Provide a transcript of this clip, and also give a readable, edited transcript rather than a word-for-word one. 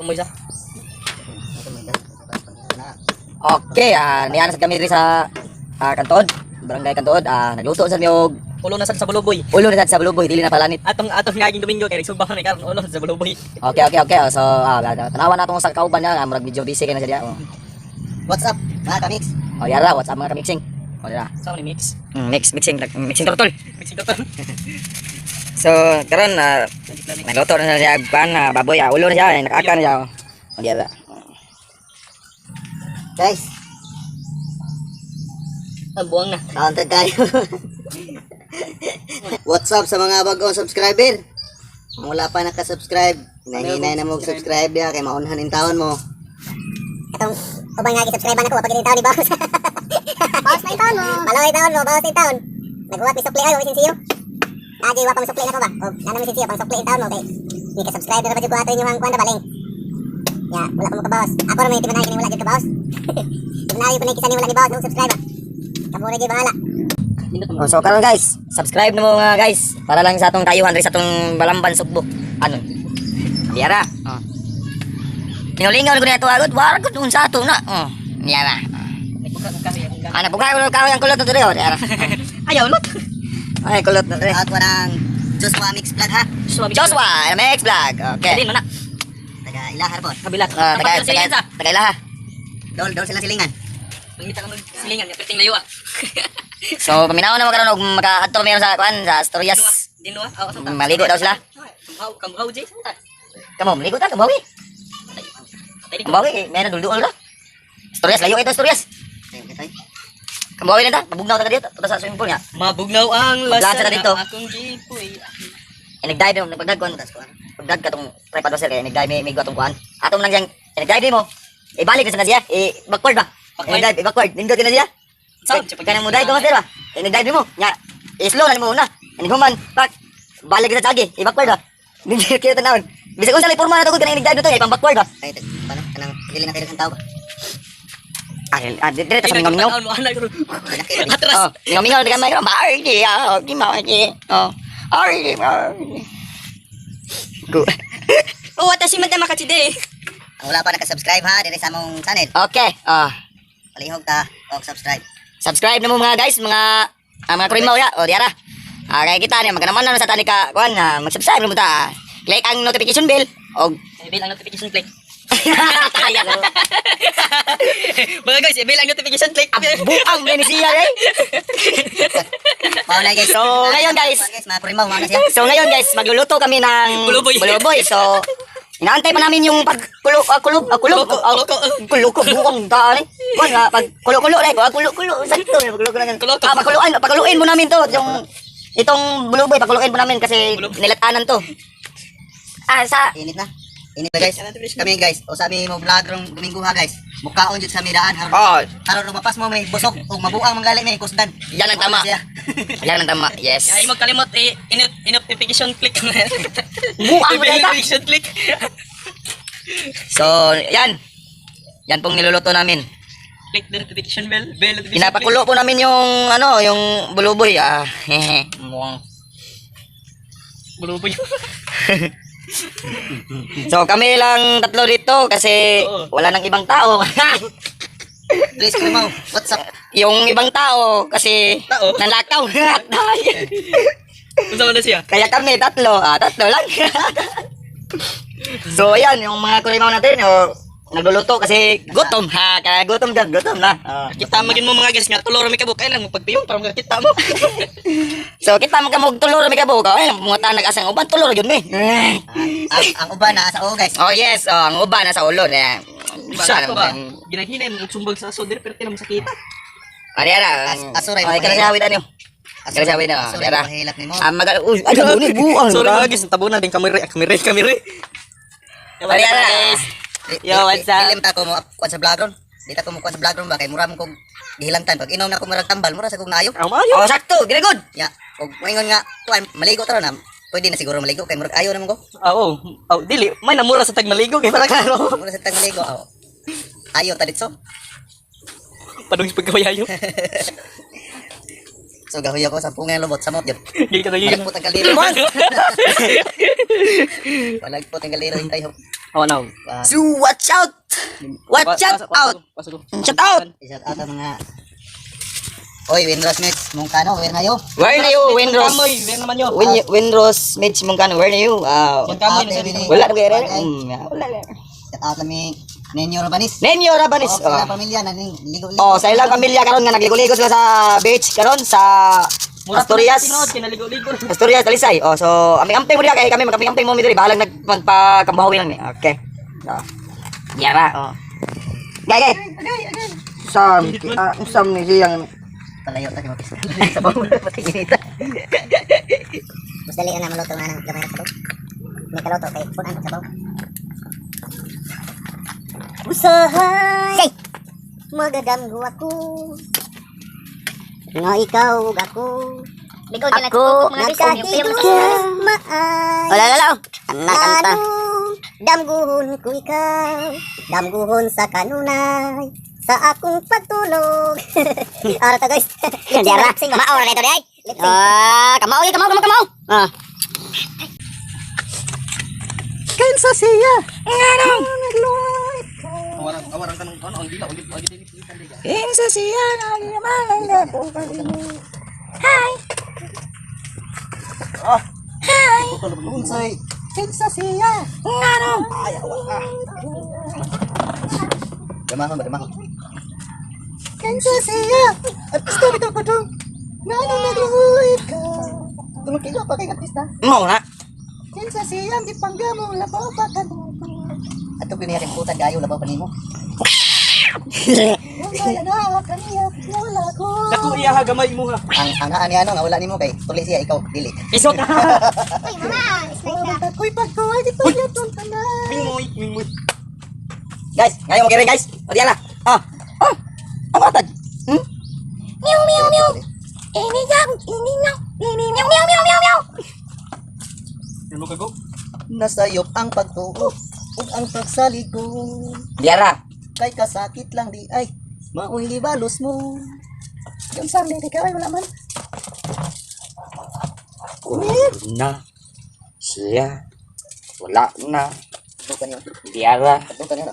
Tumoy sa. Okay, niyan sa kami diri sa Kantod, Barangay Kantod. Nagluto sa niyog Ulo na sa Buluboy. ulo na sa Buluboy, dili na palanit. Atong ngaging Domingo kay sugbang na karon ulo sa Buluboy. Okay. So, tanawa na itong sa kauban niya. Murag video busy kayo na siya. What's up, mga kamix? Yara, what's up mga kamixing? Yara. Sa ni mix. Mixing turtle. Mixing to. So, karon nagluto na siya baboy. Ulo na siya, nakaaka na siya. Yara. Guys, Buang na. counted tayo. What's up sa mga bagong subscriber? Kung wala pa nakasubscribe, hinahinay na mo subscribe ya kay maunhan in taon mo. Itong ubang nga gi-subscribe na ko pag in taon ni boss. Boss na taon mo. Baloy taon mo, boss in taon. Nagbuhat mi sukli ayo bisin siyo. Agi wa pang sukli na ko ba? Og nana mi siyo pang sukli in taon mo kay di ka subscribe na ba jud ko ato inyong kuan baling. Ya, wala pa mo ka boss. Ako ra may timanay kini wala jud ka boss. Timanay ko ni kisa ni wala ni boss, no subscribe. Kamo ra gyud bahala. So karon guys, subscribe na mo mga guys para lang sa atong kayuhan rin sa atong Balamban Sugbo. Ano? Yara. Kinulingaw na ko na ito agad, warag ko sa ato na. Yara. Bugay ko kahoy ang kulot na ito rin. Yara. Ayaw lot. Ay, kulot na rin. At wanang Joshua Mix Vlog ha. Joshua, MX Vlog. Okay. Dili na. Taga Ilahar po. Kabilat. Taga ilaha. Dol sila silingan. Pangita ka magsilingan, perting layo ah. So, paminaw na magkaroon og makaadto meron sa kuan sa Asturias. Dinlo ah. Maligo daw sila. Kamhaw jay. Kamo, maligo ta, kambawi. Kambawi, meron dulduol na. Asturias, layo ito Asturias. Kambawi na ta, mabugnaw ta dito, punta sa swimming pool nga. Mabugnaw ang lasa Lasa na dito. akong gipoy. Nag-dive mo, nagpagdag ko. Pagdag ka tong tripod washer kaya nag-dive may atong kuan. Atong nang yang nag-dive mo. Ibalik na siya. Backward ba? Nag-dive, backward. Nindot ka na siya. Sound, Kaya mo dive ko master ba? Nag-dive mo. Nya, slow na mo una. Human, pak. Balik ka sa tsagi. Backward ba? Hindi kita tanawon. Bisag kung sa liporma na to kung nag-dive na to, pang backward ba? Ay, paano? Kanang dili na kayo ng tao ba? Dire ta sa mingaw. Atras. Mingaw ka may maardi. Di maardi. Ardi. Go. Watashi man ta makachide. Ang wala pa nakasubscribe ha, dire sa among channel. Okay. Palihog ta og subscribe. Subscribe na mo mga guys, mga kurimaw ya. Diara. Kaya kita ni maganaman na sa tani ka kuan mag-subscribe mo ta. Click ang notification bell og Bill ang notification click. Kaya ko. Mga guys, bill ang notification click. buang ni siya eh. Paulay guys. So, ngayon guys. Mga kurimaw mga siya. So ngayon guys, magluluto kami ng buluboy. So inaantay pa namin yung pagkulo buong dali. Kuan nga pagkulo like, kulo sakto pakuluin mo namin to yung itong buluboy pakuluin mo namin kasi nilatanan to. Sa Init na. Init na guys. Kami guys, o sabi mo vlog rong Domingo ha guys. Mukhaon jud sa midaan haron lumapas mo may busog ug mabuang manggali may kusdan. yan ang tama. Yan ang tama. Yes. Ay mo kalimot notification click. Buang mo dahil ka. Notification click. So, yan. Yan pong niluluto namin. Click the notification bell. Bell notification. Pinapakulo po namin yung yung buluboy. Muang. Buluboy. So kami lang tatlo dito kasi wala nang ibang tao. Please kurimaw. What's up? Yung ibang tao kasi Tao? nanlakaw. Usama na siya. Kaya kami tatlo lang. So ayan yung mga kurimaw natin nagluluto kasi gutom kaya gutom na. Kita magin mo mga guys nga tuloro mi kabuk kailan mo pagpiyong para makita mo. So kita magkamog tuloro mi kabuo ay mga tanag asang uban tuloro yun mi. Ang uban na sa yes. Oh yes, ang uban nasa ulo na. Bakit ba? Ginahinay mo sumbag sa soder pero tinam sakita. Ari ara. Asuray Ay kana sa hawid ano. Kana sa hawid na. Ara. Mahilak nimo. Ay gabuni buang. Sorry mga guys, tabunan din kamera. Ari ara. Yo, what's up? Ilim ta ko mo kuan sa vlog ron. Di ta ko mo kuan sa vlog ron ba kay mura mo kog gihilantan pag inom na ko murag tambal mura sa kog naayo. Oh, sakto, gina good. Ya, og moingon nga kuan maligo ta ron na. Pwede na siguro maligo kay murag ayo naman ko. Oo. Dili, may namura sa tag maligo kay para klaro. Mura sa tag maligo. Ayo ta ditso. Padung pagkawayayo. So gahoy ako sa pungay lubot sa mot yun. Gigi ka gigi. Malagpot ang kaliro. Malagpot ang kaliro yung tayo. Oh no. So watch out. Watch out. Shout out. Shout out ang mga Oy, Winros Mix, Mungkano, where na yo? Where are you, Winros? Kamoy, where naman yun? Winros Mids Mungkano, where are you? Yan kamoy na sabi. Wala na kaya wala. Shout out kami Nenyo Rabanis. Nenyo Rabanis. Oh, sa pamilya na ligo-ligo. Oh, sa ilang pamilya karon nga nagligo-ligo sila sa beach karon sa Asturias. Kinaligo-ligo. Asturias Talisay. Oh, so aming-amping mo diha kay kami magkamping-amping mo mi diri bahalang magpakabahawi lang ni. Okay. Oh. Yara, oh. Gay. Sam ni siyang Palayo ta kay mapis. Sa bawal pati ginita. Mas dali na maluto nga ng gamay na sabaw. May kaloto kay punan sa sabaw. Usahay magadamgo ako nga ikaw ug ako ako nagkahigit maay Wala. Kanta. damguhon ko ikaw damguhon sa kanunay sa akong pagtulog ara ta guys Diara. Maor na ito di ay. Kamaw. Ah. Kansas siya. Awarang tanong ano ang dila ulit lagi din. Kinsa siya nagmalang na po Unsay Kansas siya. Damahon ba damahon? Kansas siya. At gusto bitaw ko dong. Ngano nagluhit ka. Tumakigo pa kay artista. Mo na. Kansas siya di panggamo labaw pa ka. Ato piniyari puta gayo labaw pa nimo. Wala na kaniya wala ko. Naku iya ha gamay mo ha. Ang ani ano nga wala nimo kay tuli siya ikaw dili. Isok ka. uy mama Koy pagkoy di pagyaton ka na. Mingmoy. Guys, ngayon mo kiri guys. O diyan na. Ang atag. meow Ano ka go? Nasayop ang pagtuo ug ang pagsaliko. Diara. Kay kasakit lang di ay maoy libalos mo. Yung sarli di ka ay wala man. Na. Siya. Wala na. Ito kanyo. Diara. Ito kanyo.